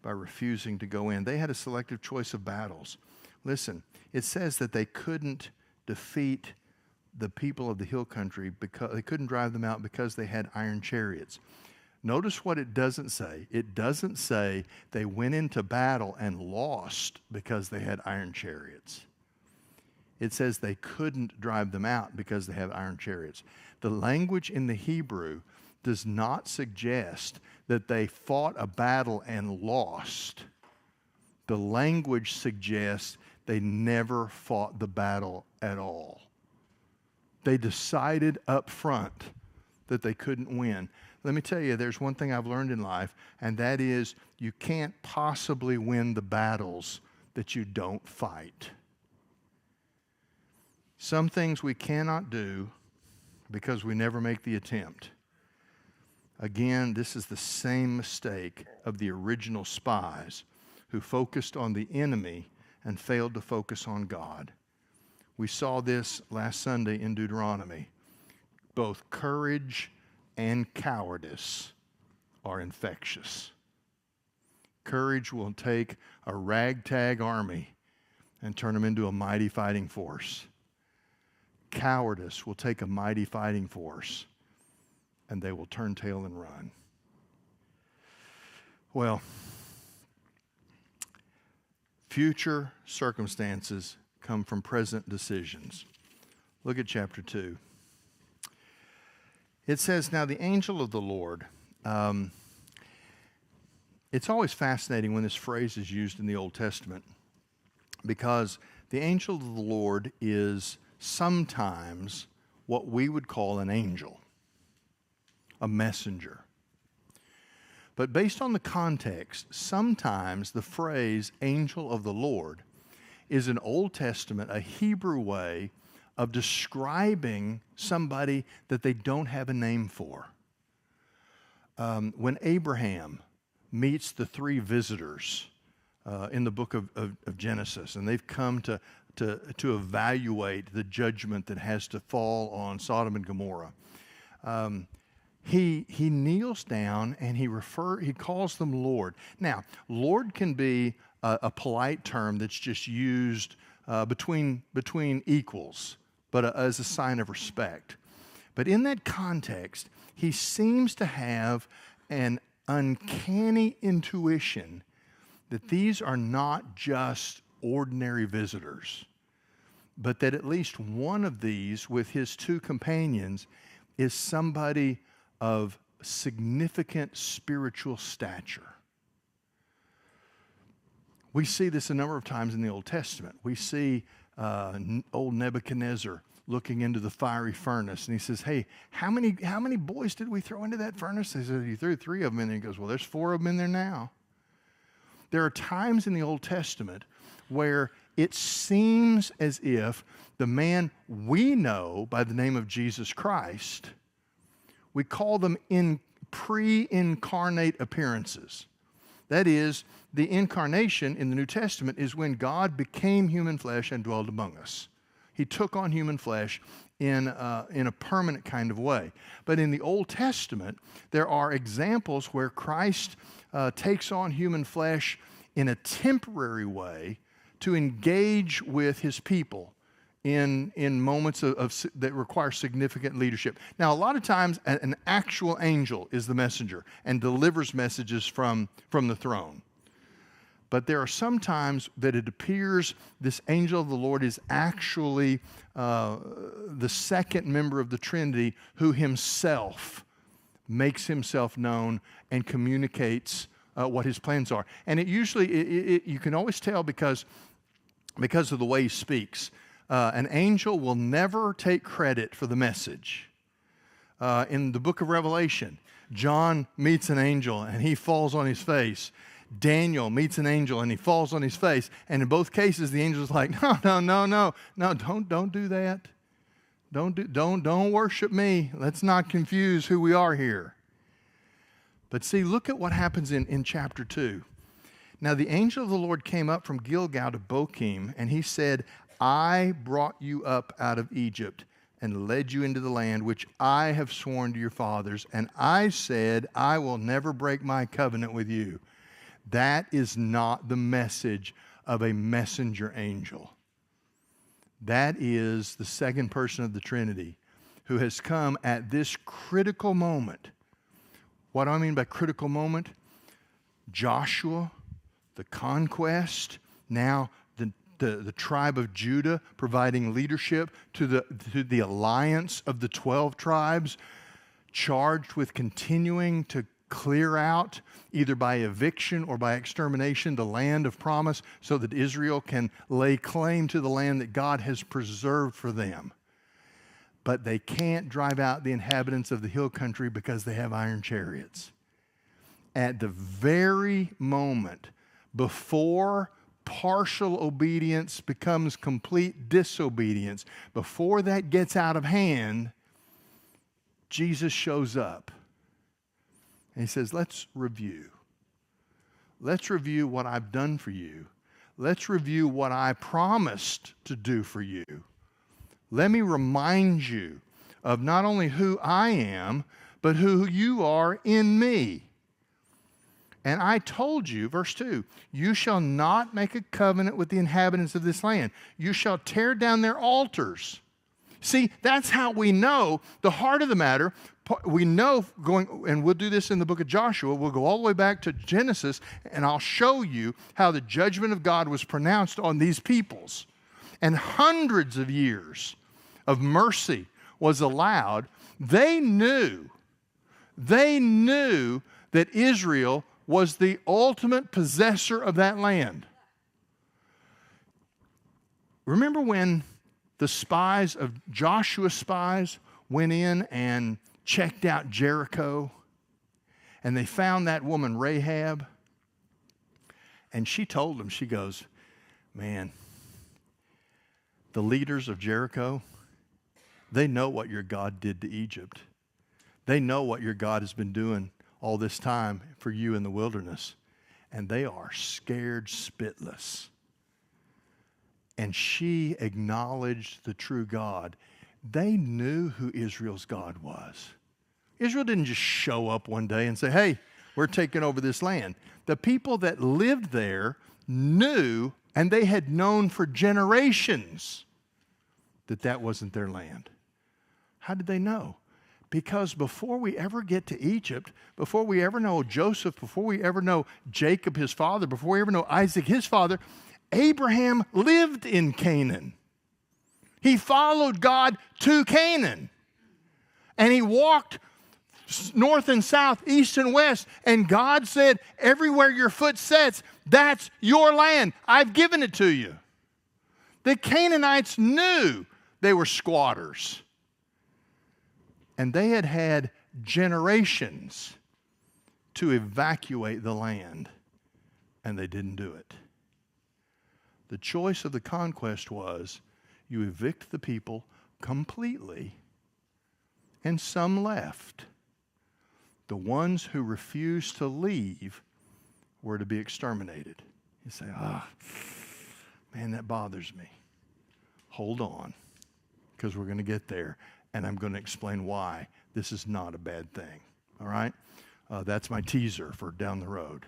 Speaker 1: by refusing to go in. They had a selective choice of battles. Listen, it says that they couldn't defeat the people of the hill country because they couldn't drive them out because they had iron chariots. Notice what it doesn't say. It doesn't say they went into battle and lost because they had iron chariots. It says they couldn't drive them out because they have iron chariots. The language in the Hebrew does not suggest that they fought a battle and lost. The language suggests they never fought the battle at all. They decided up front that they couldn't win. Let me tell you, there's one thing I've learned in life, and that is you can't possibly win the battles that you don't fight. Some things we cannot do because we never make the attempt. Again, this is the same mistake of the original spies who focused on the enemy and failed to focus on God. We saw this last Sunday in Deuteronomy. Both courage and cowardice are infectious. Courage will take a ragtag army and turn them into a mighty fighting force. Cowardice will take a mighty fighting force and they will turn tail and run. Well, future circumstances come from present decisions. Look at chapter 2. It says, now the angel of the Lord. It's always fascinating when this phrase is used in the Old Testament because the angel of the Lord is sometimes what we would call an angel, a messenger. But based on the context, sometimes the phrase angel of the Lord is an Old Testament, a Hebrew way of describing somebody that they don't have a name for. When Abraham meets the three visitors in the book of Genesis, and they've come to evaluate the judgment that has to fall on Sodom and Gomorrah, he kneels down and he calls them Lord. Now, Lord can be a polite term that's just used between equals, but as a sign of respect. But in that context, he seems to have an uncanny intuition that these are not just ordinary visitors, but that at least one of these, with his two companions, is somebody of significant spiritual stature. We see this a number of times in the Old Testament. We see old Nebuchadnezzar looking into the fiery furnace, and he says, hey, how many boys did we throw into that furnace? They said, you threw 3 of them in there. He goes, well, there's 4 of them in there now. There are times in the Old Testament where it seems as if the man we know by the name of Jesus Christ, we call them in pre-incarnate appearances. That is, the incarnation in the New Testament is when God became human flesh and dwelled among us. He took on human flesh in a permanent kind of way. But in the Old Testament, there are examples where Christ takes on human flesh in a temporary way to engage with his people in moments that require significant leadership. Now, a lot of times, an actual angel is the messenger and delivers messages from the throne. But there are some times that it appears this angel of the Lord is actually the second member of the Trinity who himself makes himself known and communicates what his plans are. And it usually, you can always tell because of the way he speaks. An angel will never take credit for the message. In the book of Revelation, John meets an angel and he falls on his face. Daniel meets an angel and he falls on his face. And in both cases, the angel's like, no, don't do that. Don't worship me. Let's not confuse who we are here. But see, look at what happens in chapter 2. Now the angel of the Lord came up from Gilgal to Bochim, and he said, I brought you up out of Egypt and led you into the land which I have sworn to your fathers. And I said, I will never break my covenant with you. That is not the message of a messenger angel. That is the second person of the Trinity who has come at this critical moment. What do I mean by critical moment? Joshua, the conquest, now the tribe of Judah providing leadership to the alliance of the 12 tribes, charged with continuing to clear out, either by eviction or by extermination, the land of promise so that Israel can lay claim to the land that God has preserved for them. But they can't drive out the inhabitants of the hill country because they have iron chariots. At the very moment before partial obedience becomes complete disobedience, before that gets out of hand, Jesus shows up. And he says, let's review. Let's review what I've done for you. Let's review what I promised to do for you. Let me remind you of not only who I am, but who you are in me. And I told you, verse 2, you shall not make a covenant with the inhabitants of this land. You shall tear down their altars. See, that's how we know the heart of the matter. We know going, and we'll do this in the book of Joshua, we'll go all the way back to Genesis, and I'll show you how the judgment of God was pronounced on these peoples. And hundreds of years of mercy was allowed. They knew that Israel was the ultimate possessor of that land. Remember when the spies of Joshua's spies went in and checked out Jericho, and they found that woman Rahab, and she told them, she goes, man, the leaders of Jericho, they know what your God did to Egypt. They know what your God has been doing all this time for you in the wilderness, and they are scared spitless. And she acknowledged the true God. They knew who Israel's God was. Israel didn't just show up one day and say, hey, we're taking over this land. The people that lived there knew, and they had known for generations, that that wasn't their land. How did they know? Because before we ever get to Egypt, before we ever know Joseph, before we ever know Jacob, his father, before we ever know Isaac, his father, Abraham lived in Canaan. He followed God to Canaan. And he walked north and south, east and west. And God said, everywhere your foot sets, that's your land. I've given it to you. The Canaanites knew they were squatters. And they had had generations to evacuate the land. And they didn't do it. The choice of the conquest was, you evict the people completely, and some left. The ones who refused to leave were to be exterminated. You say, man, that bothers me. Hold on, because we're going to get there, and I'm going to explain why this is not a bad thing. All right? That's my teaser for down the road.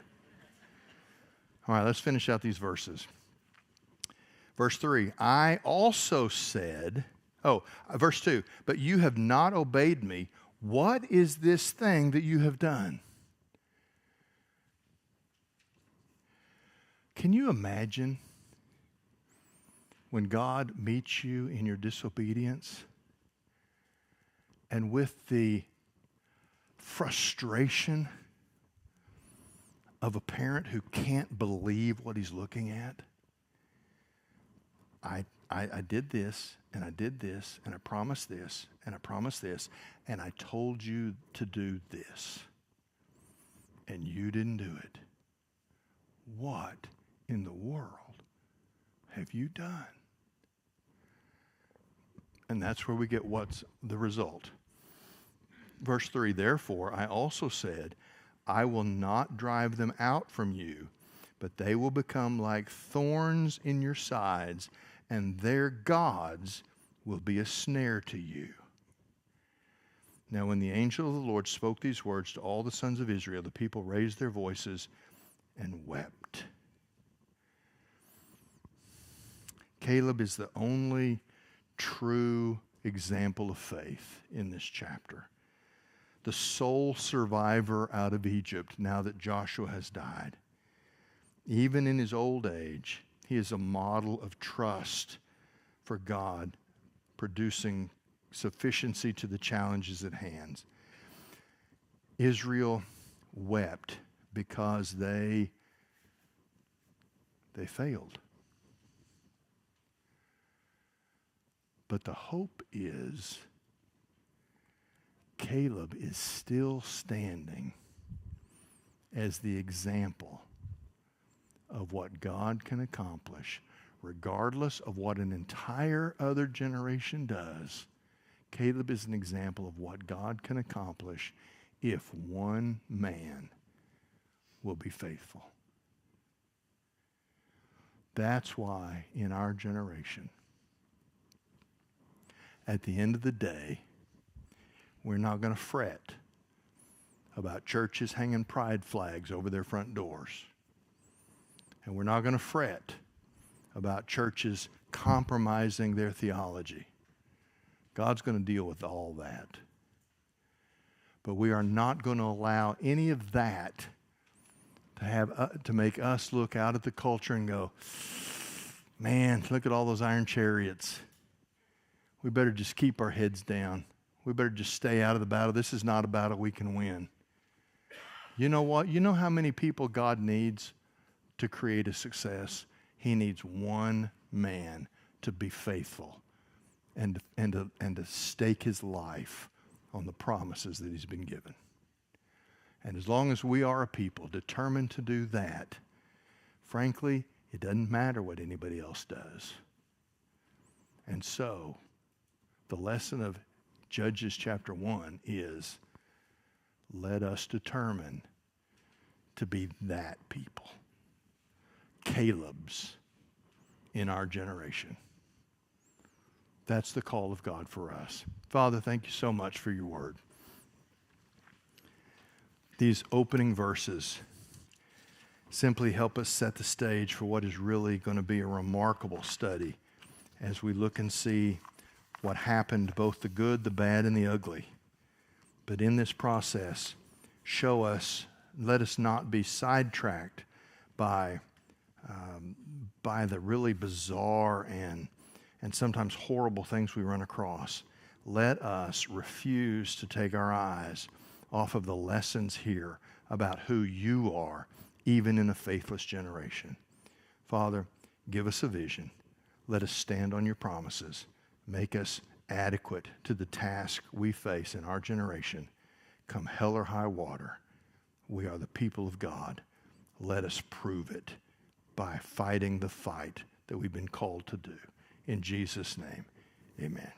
Speaker 1: All right, let's finish out these verses. Verse 3, I also said, verse 2, but you have not obeyed me. What is this thing that you have done? Can you imagine when God meets you in your disobedience and with the frustration of a parent who can't believe what he's looking at? I did this, and I did this, and I promised this, and I promised this, and I told you to do this, and you didn't do it. What in the world have you done? And that's where we get what's the result. Verse 3, therefore, I also said, I will not drive them out from you, but they will become like thorns in your sides, and their gods will be a snare to you. Now when the angel of the Lord spoke these words to all the sons of Israel, the people raised their voices and wept. Caleb is the only true example of faith in this chapter. The sole survivor out of Egypt now that Joshua has died. Even in his old age, he is a model of trust for God, producing sufficiency to the challenges at hand. Israel wept because they failed. But the hope is Caleb is still standing as the example of what God can accomplish, regardless of what an entire other generation does. Caleb is an example of what God can accomplish if one man will be faithful. That's why in our generation, at the end of the day, we're not going to fret about churches hanging pride flags over their front doors. And we're not going to fret about churches compromising their theology. God's going to deal with all that. But we are not going to allow any of that to make us look out at the culture and go, man, look at all those iron chariots. We better just keep our heads down. We better just stay out of the battle. This is not a battle we can win. You know what? You know how many people God needs to create a success? He needs one man to be faithful and to stake his life on the promises that he's been given. And as long as we are a people determined to do that, frankly, it doesn't matter what anybody else does. And so, the lesson of Judges chapter 1 is, let us determine to be that people, Caleb's in our generation. That's the call of God for us. Father, thank you so much for your word. These opening verses simply help us set the stage for what is really going to be a remarkable study as we look and see what happened, both the good, the bad, and the ugly. But in this process, show us, let us not be sidetracked by the really bizarre and sometimes horrible things we run across. Let us refuse to take our eyes off of the lessons here about who you are, even in a faithless generation. Father, give us a vision. Let us stand on your promises. Make us adequate to the task we face in our generation. Come hell or high water, we are the people of God. Let us prove it by fighting the fight that we've been called to do. In Jesus' name, amen.